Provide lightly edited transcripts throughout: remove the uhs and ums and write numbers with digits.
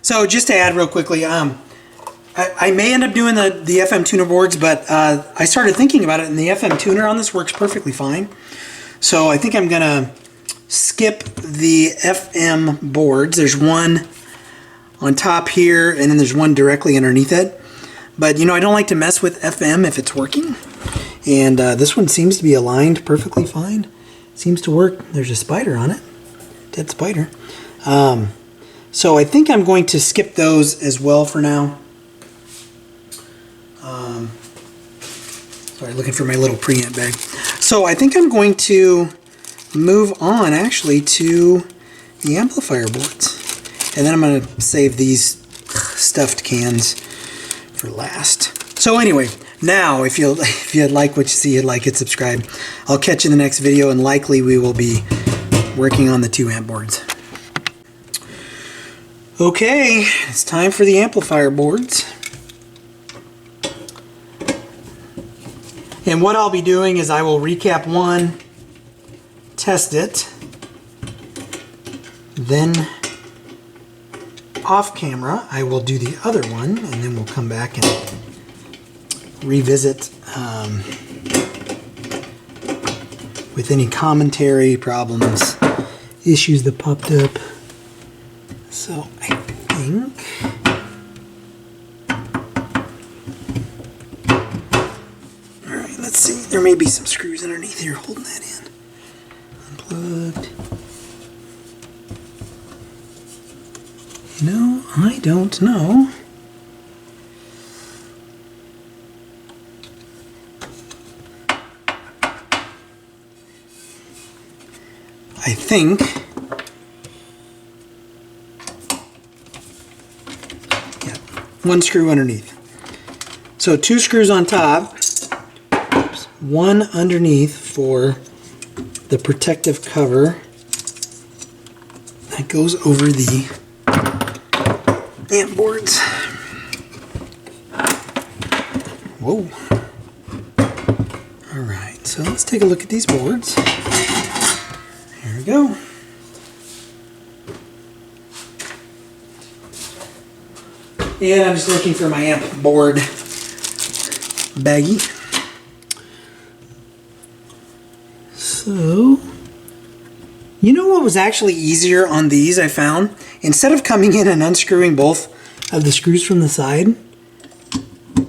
So just to add real quickly, I may end up doing the FM tuner boards, but I started thinking about it, and the FM tuner on this works perfectly fine. So I think I'm going to skip the FM boards. There's one on top here, and then there's one directly underneath it. But, you know, I don't like to mess with FM if it's working. And this one seems to be aligned perfectly fine. Seems to work. There's a spider on it. Dead spider. So I think I'm going to skip those as well for now. Sorry, looking for my little preamp bag. So I think I'm going to move on actually to the amplifier boards. And then I'm going to save these stuffed cans for last. So anyway, now if you like what you see, hit like, hit subscribe. I'll catch you in the next video, and likely we will be working on the 2 amp boards. Okay, it's time for the amplifier boards. And what I'll be doing is I will recap one, test it, then off camera I will do the other one, and then we'll come back and revisit with any commentary, problems, issues that popped up. So I think alright, let's see. There may be some screws underneath here holding that in. Unplugged. You know, I don't know. I think one screw underneath. So 2 screws on top, oops, 1 underneath for the protective cover that goes over the amp boards. Whoa. Alright, so let's take a look at these boards. Here we go. And I'm just looking for my amp board baggie. So, you know what was actually easier on these, I found? Instead of coming in and unscrewing both of the screws from the side,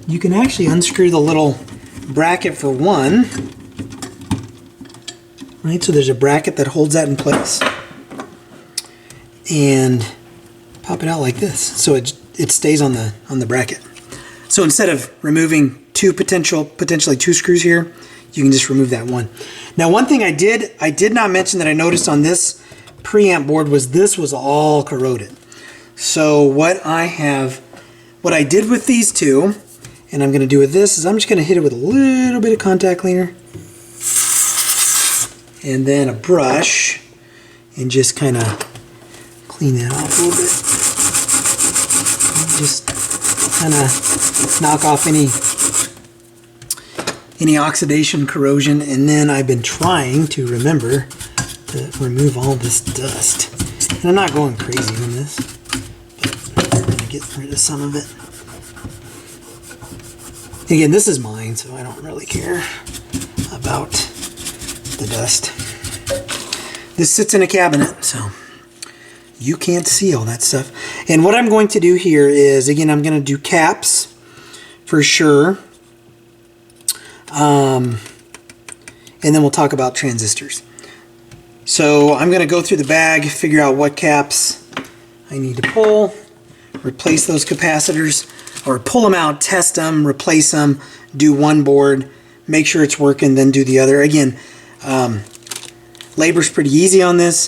you can actually unscrew the little bracket for one. Right, so there's a bracket that holds that in place. And pop it out like this. So it stays on the bracket. So instead of removing potentially two screws here, you can just remove that one. Now, one thing I did not mention that I noticed on this preamp board was this was all corroded. So what I did with these two, and I'm going to do with this, is I'm just going to hit it with a little bit of contact cleaner and then a brush and just kind of clean that off a little bit. Just kind of knock off any oxidation, corrosion, and then I've been trying to remember to remove all this dust. And I'm not going crazy on this, but I'm going to get rid of some of it. Again, this is mine, so I don't really care about the dust. This sits in a cabinet, so you can't see all that stuff. And what I'm going to do here is, again, I'm going to do caps for sure. And then we'll talk about transistors. So I'm going to go through the bag, figure out what caps I need to pull, replace those capacitors, or pull them out, test them, replace them, do one board, make sure it's working, then do the other. Again, labor's pretty easy on this.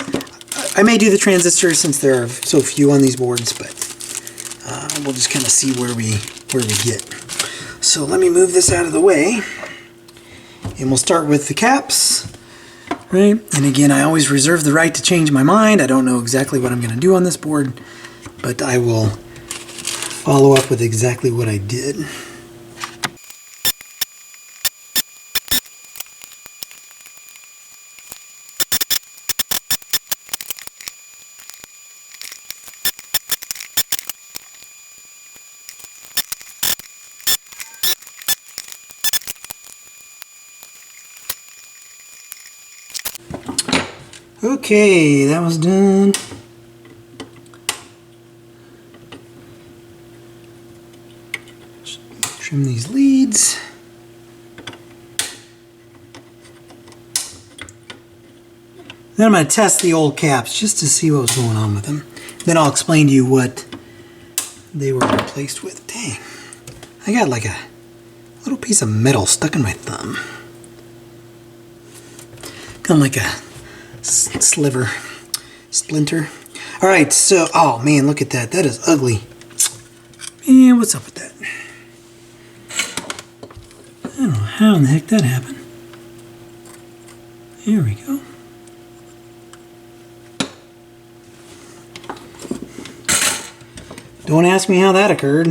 I may do the transistors since there are so few on these boards, but we'll just kind of see where we get. So let me move this out of the way, and we'll start with the caps. Right? And again, I always reserve the right to change my mind. I don't know exactly what I'm going to do on this board, but I will follow up with exactly what I did. Okay, that was done. Trim these leads. Then I'm going to test the old caps just to see what was going on with them. Then I'll explain to you what they were replaced with. Dang, I got like a little piece of metal stuck in my thumb. Kind of like a splinter. All right, so, oh man, look at that. That is ugly. Man, what's up with that? I don't know how in the heck that happened. Here we go. Don't ask me how that occurred.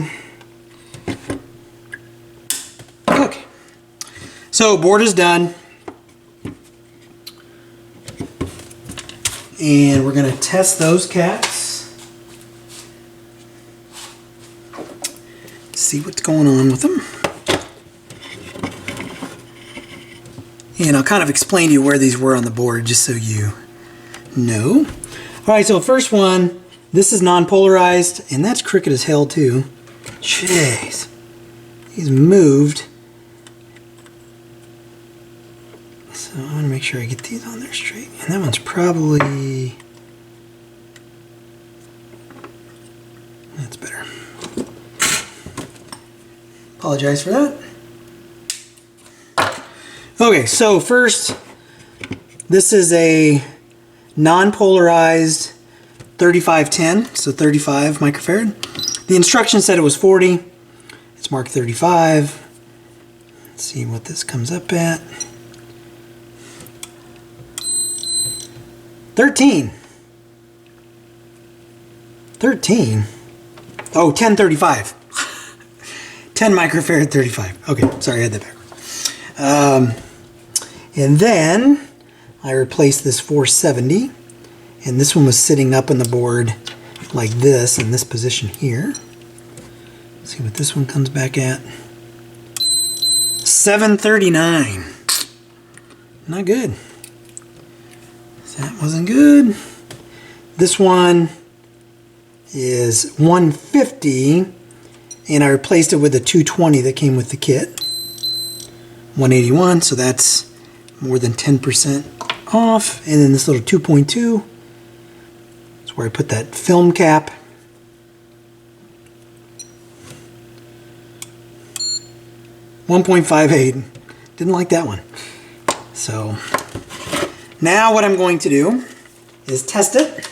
Okay. So, board is done. And we're going to test those caps. See what's going on with them. And I'll kind of explain to you where these were on the board just so you know. Alright, so first one, this is non-polarized, and that's crooked as hell too. Jeez. He's moved. So I'm going to make sure I get these on there straight. And that one's probably... That's better. Apologize for that. Okay, so first, this is a non-polarized 3510, so 35 microfarad. The instruction said it was 40. It's marked 35. Let's see what this comes up at. 13. 13? Oh, 1035. 10 microfarad 35. Okay, sorry, I had that backwards. And then I replaced this 470. And this one was sitting up on the board like this, in this position here. Let's see what this one comes back at. 739. Not good. That wasn't good. This one is 150, and I replaced it with a 220 that came with the kit. 181, so that's more than 10% off. And then this little 2.2. Where I put that film cap. $1.58. Didn't like that one. So now what I'm going to do is test it.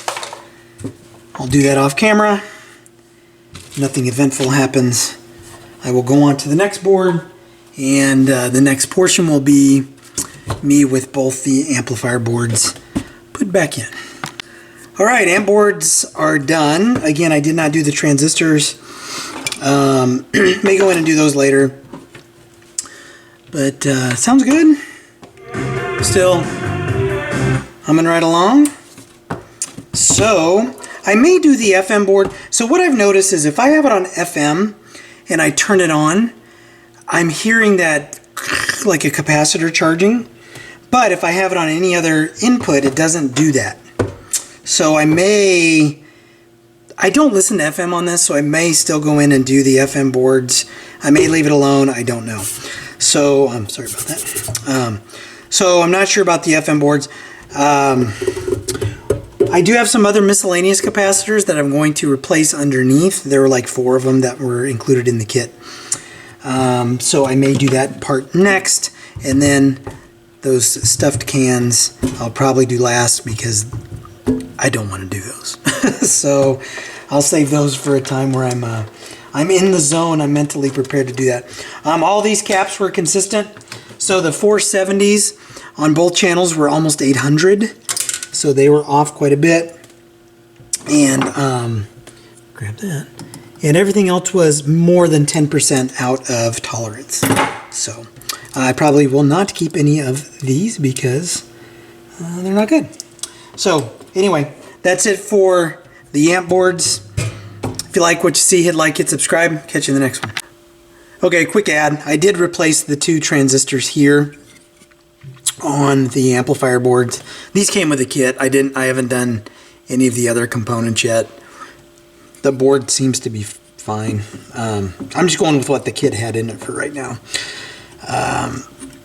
I'll do that off camera. Nothing eventful happens. I will go on to the next board, and the next portion will be me with both the amplifier boards put back in. Alright, amp boards are done. Again, I did not do the transistors. May go in and do those later. But sounds good. Still humming right along. So, I may do the FM board. So what I've noticed is if I have it on FM and I turn it on, I'm hearing that like a capacitor charging. But if I have it on any other input, it doesn't do that. So I don't listen to FM on this, so I may still go in and do the FM boards. I may leave it alone, I don't know. So, I'm sorry about that. So I'm not sure about the FM boards. I do have some other miscellaneous capacitors that I'm going to replace underneath. There were like 4 of them that were included in the kit. So I may do that part next, and then those stuffed cans I'll probably do last because I don't want to do those. So I'll save those for a time where I'm in the zone. I'm mentally prepared to do that. All these caps were consistent. So the 470s on both channels were almost 800. So they were off quite a bit. And grab that. And everything else was more than 10% out of tolerance. So I probably will not keep any of these because they're not good. So anyway, that's it for the amp boards. If you like what you see, hit like, hit subscribe. Catch you in the next one. Okay, quick ad. I did replace the 2 transistors here on the amplifier boards. These came with a kit. I haven't done any of the other components yet. The board seems to be fine. I'm just going with what the kit had in it for right now.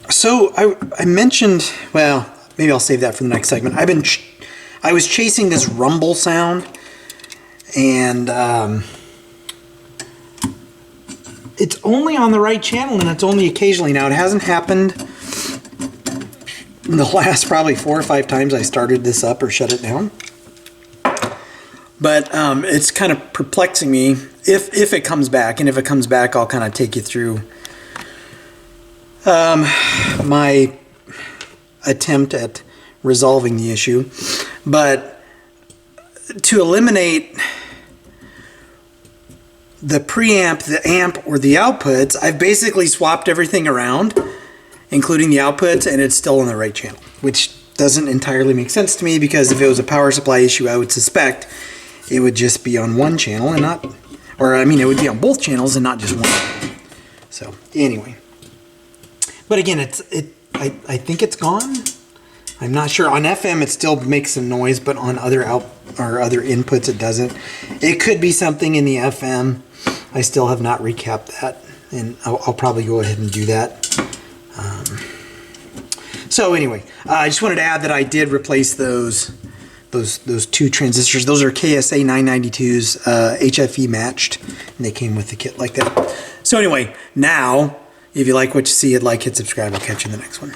So I mentioned, well, maybe I'll save that for the next segment. I was chasing this rumble sound, and it's only on the right channel, and it's only occasionally. Now, it hasn't happened in the last probably 4 or 5 times I started this up or shut it down. But it's kind of perplexing me if it comes back. And if it comes back, I'll kind of take you through my attempt at resolving the issue. But to eliminate the preamp, the amp, or the outputs, I've basically swapped everything around, including the outputs, and it's still on the right channel, which doesn't entirely make sense to me, because if it was a power supply issue, I would suspect it would just be on one channel and not, or I mean, it would be on both channels and not just one. So anyway, but again, I think it's gone. I'm not sure. On FM, it still makes some noise, but on other other inputs, it doesn't. It could be something in the FM. I still have not recapped that, and I'll probably go ahead and do that. So anyway, I just wanted to add that I did replace those 2 transistors. Those are KSA 992s, HFE matched, and they came with the kit like that. So anyway, now, if you like what you see, hit like, hit subscribe. I'll catch you in the next one.